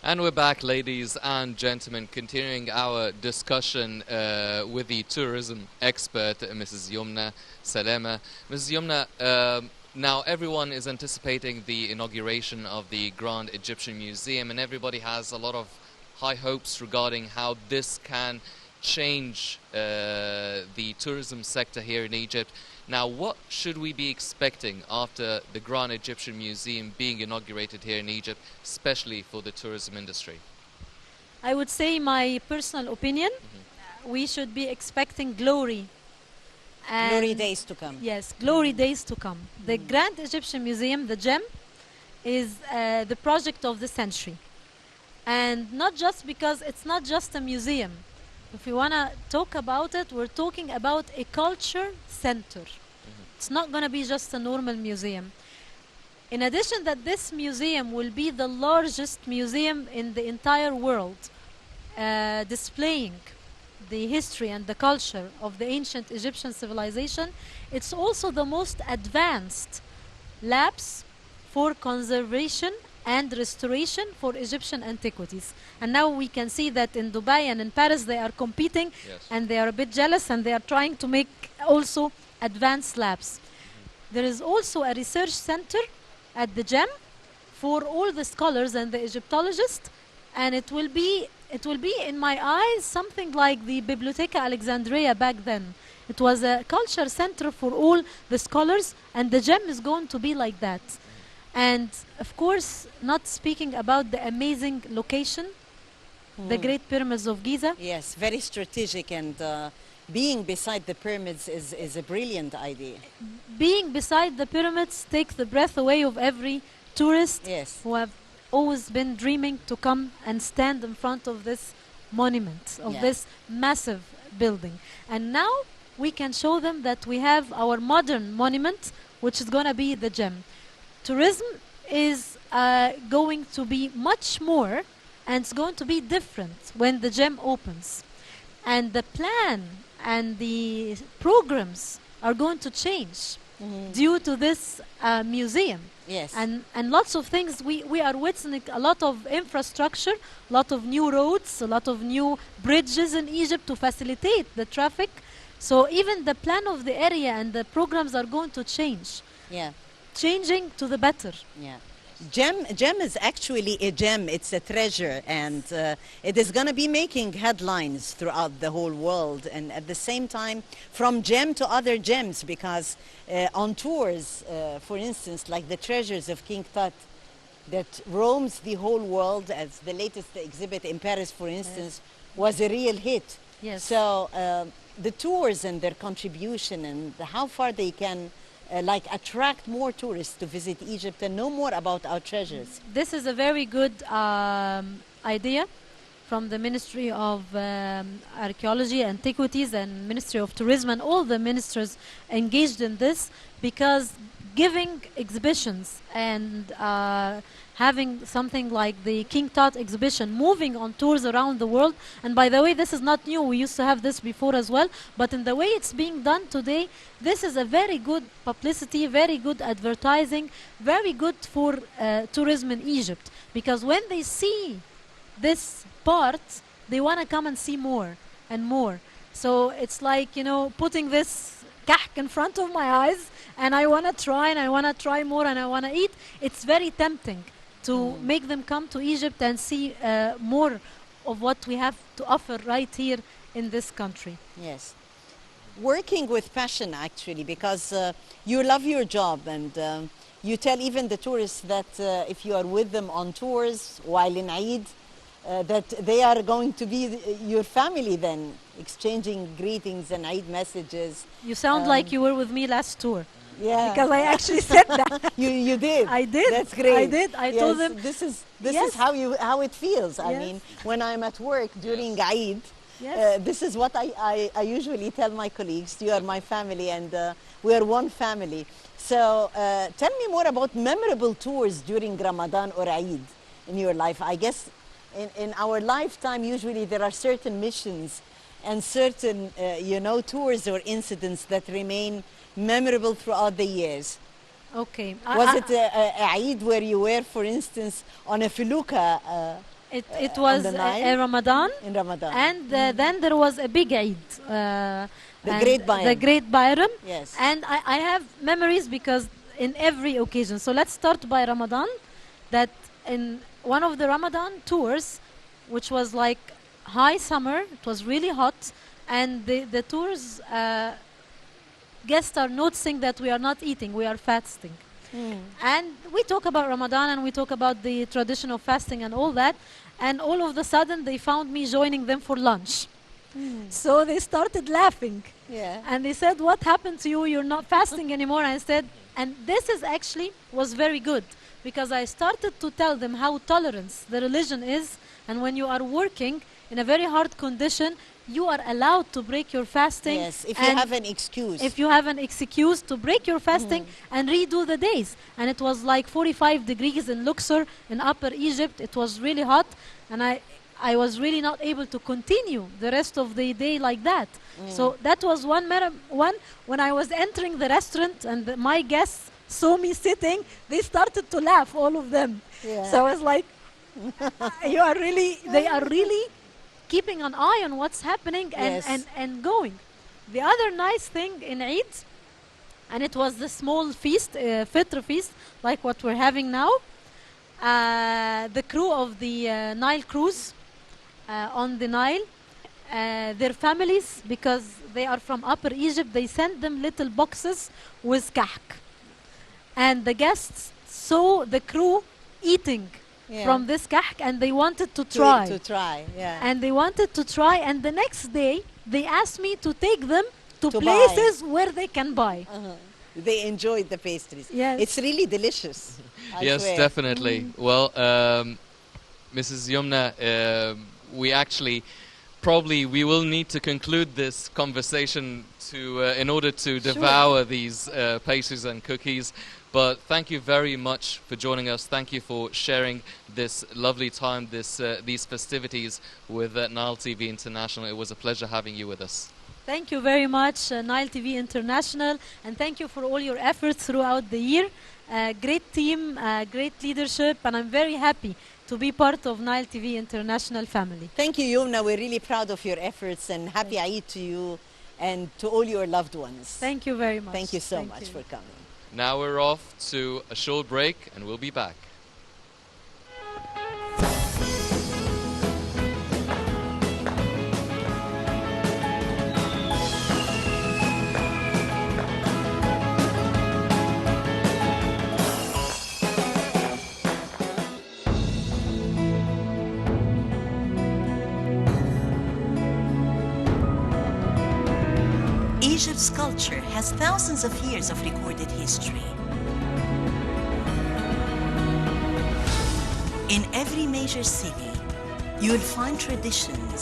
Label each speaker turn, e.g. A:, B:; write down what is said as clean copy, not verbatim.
A: And we're back, ladies and gentlemen, continuing our discussion with the tourism expert, Mrs. Yomna Salama. Mrs. Yomna, now everyone is anticipating the inauguration of the Grand Egyptian Museum, and everybody has a lot of high hopes regarding how this can change the tourism sector here in Egypt. Now, what should we be expecting after the Grand Egyptian Museum being inaugurated here in Egypt, especially for the tourism industry?
B: I would say my personal opinion, we should be expecting glory.
C: Glory days to come.
B: Yes, glory days to come. The Grand Egyptian Museum, the GEM, is the project of the century. And not just because it's not just a museum. If we want to talk about it, we're talking about a culture center. It's not going to be just a normal museum. In addition that this museum will be the largest museum in the entire world, displaying the history and the culture of the ancient Egyptian civilization, it's also the most advanced labs for conservation and restoration for Egyptian antiquities. And now we can see that in Dubai and in Paris they are competing, and they are a bit jealous, and they are trying to make also advanced labs. There is also a research center at the GEM for all the scholars and the Egyptologists, and it will be in my eyes something like the Bibliotheca Alexandria back then. It was a culture center for all the scholars, and the GEM is going to be like that. And of course, not speaking about the amazing location, the Great Pyramids of Giza.
C: Yes, very strategic, and being beside the pyramids is a brilliant idea.
B: Being beside the pyramids takes the breath away of every tourist who have always been dreaming to come and stand in front of this monument, of this massive building. And now we can show them that we have our modern monument, which is going to be the GEM. Tourism is going to be much more, and it's going to be different when the GEM opens. And the plan and the programs are going to change due to this museum.
C: Yes.
B: And lots of things, we are witnessing a lot of infrastructure, a lot of new roads, a lot of new bridges in Egypt to facilitate the traffic. So even the plan of the area and the programs are going to change.
C: Yeah.
B: Changing to the better.
C: Yeah. GEM is actually a gem. It's a treasure, and it is going to be making headlines throughout the whole world, and at the same time from gem to other gems, because on tours, for instance, like the treasures of King Tut that roams the whole world, as the latest exhibit in Paris, for instance, was a real hit.
B: Yes.
C: So the tours and their contribution and how far they can attract more tourists to visit Egypt and know more about our treasures.
B: This is a very good idea from the Ministry of Archaeology, Antiquities, and Ministry of Tourism, and all the ministers engaged in this, because giving exhibitions and having something like the King Tut exhibition, moving on tours around the world. And by the way, this is not new. We used to have this before as well. But in the way it's being done today, this is a very good publicity, very good advertising, very good for tourism in Egypt. Because when they see this part, they want to come and see more and more. So it's like, you know, putting this kahk in front of my eyes, and I want to try, and I want to try more, and I want to eat. It's very tempting to make them come to Egypt and see more of what we have to offer right here in this country.
C: Yes. Working with passion, actually, because you love your job, and you tell even the tourists that if you are with them on tours while in Eid, that they are going to be your family then, exchanging greetings and Eid messages.
B: You sound like you were with me last tour.
C: Yeah,
B: because I actually said that.
C: You did.
B: I did.
C: That's great.
B: I did. I told them
C: this is how it feels. I mean, when I'm at work during Eid, this is what I usually tell my colleagues. You are my family, and we are one family. So tell me more about memorable tours during Ramadan or Eid in your life. I guess in our lifetime, usually there are certain missions and certain tours or incidents that remain memorable throughout the years.
B: Okay.
C: Was it a Eid where you were, for instance, on a felucca
B: It
C: on
B: was
C: the Nile?
B: a Ramadan,
C: In Ramadan.
B: and then there was a big Eid.
C: The
B: and
C: Great Bayram.
B: The Great Bayram.
C: Yes.
B: And I have memories because in every occasion. So let's start by Ramadan. That in one of the Ramadan tours, which was like high summer, it was really hot, and the tours guests are noticing that we are not eating, we are fasting. And we talk about Ramadan and we talk about the tradition of fasting and all that, and all of a sudden they found me joining them for lunch. So they started laughing.
C: Yeah.
B: And they said, what happened to you? You're not fasting anymore. I said, and this is actually was very good, because I started to tell them how tolerance the religion is, and when you are working in a very hard condition, you are allowed to break your fasting.
C: Yes, if you have an excuse.
B: If you have an excuse to break your fasting and redo the days. And it was like 45 degrees in Luxor in Upper Egypt. It was really hot, and I was really not able to continue the rest of the day like that. So that was one when I was entering the restaurant and my guests saw me sitting, they started to laugh, all of them.
C: Yeah.
B: So I was like, they are really keeping an eye on what's happening and going. The other nice thing in Eid, and it was the small feast, Fitr feast, like what we're having now. The crew of the Nile cruise on the Nile, their families, because they are from Upper Egypt, they sent them little boxes with kahk. And the guests saw the crew eating from this kahk, and they wanted to try.
C: To try, yeah.
B: And they wanted to try, and the next day, they asked me to take them to places where they can buy.
C: They enjoyed the pastries.
B: Yes.
C: It's really delicious. I
A: Yes,
C: swear.
A: definitely. Well, Mrs. Yomna, we actually probably we will need to conclude this conversation to in order to devour these pastries and cookies. But thank you very much for joining us. Thank you for sharing this lovely time, these festivities with Nile TV International. It was a pleasure having you with us.
B: Thank you very much, Nile TV International, and thank you for all your efforts throughout the year. Great team, great leadership, and I'm very happy to be part of Nile TV International family.
C: Thank you, Yomna. We're really proud of your efforts, and happy Eid to you and to all your loved ones.
B: Thank you very much.
C: Thank you so much for coming.
A: Now we're off to a short break, and we'll be back.
D: Egypt's culture has thousands of years of recorded history. In every major city, you will find traditions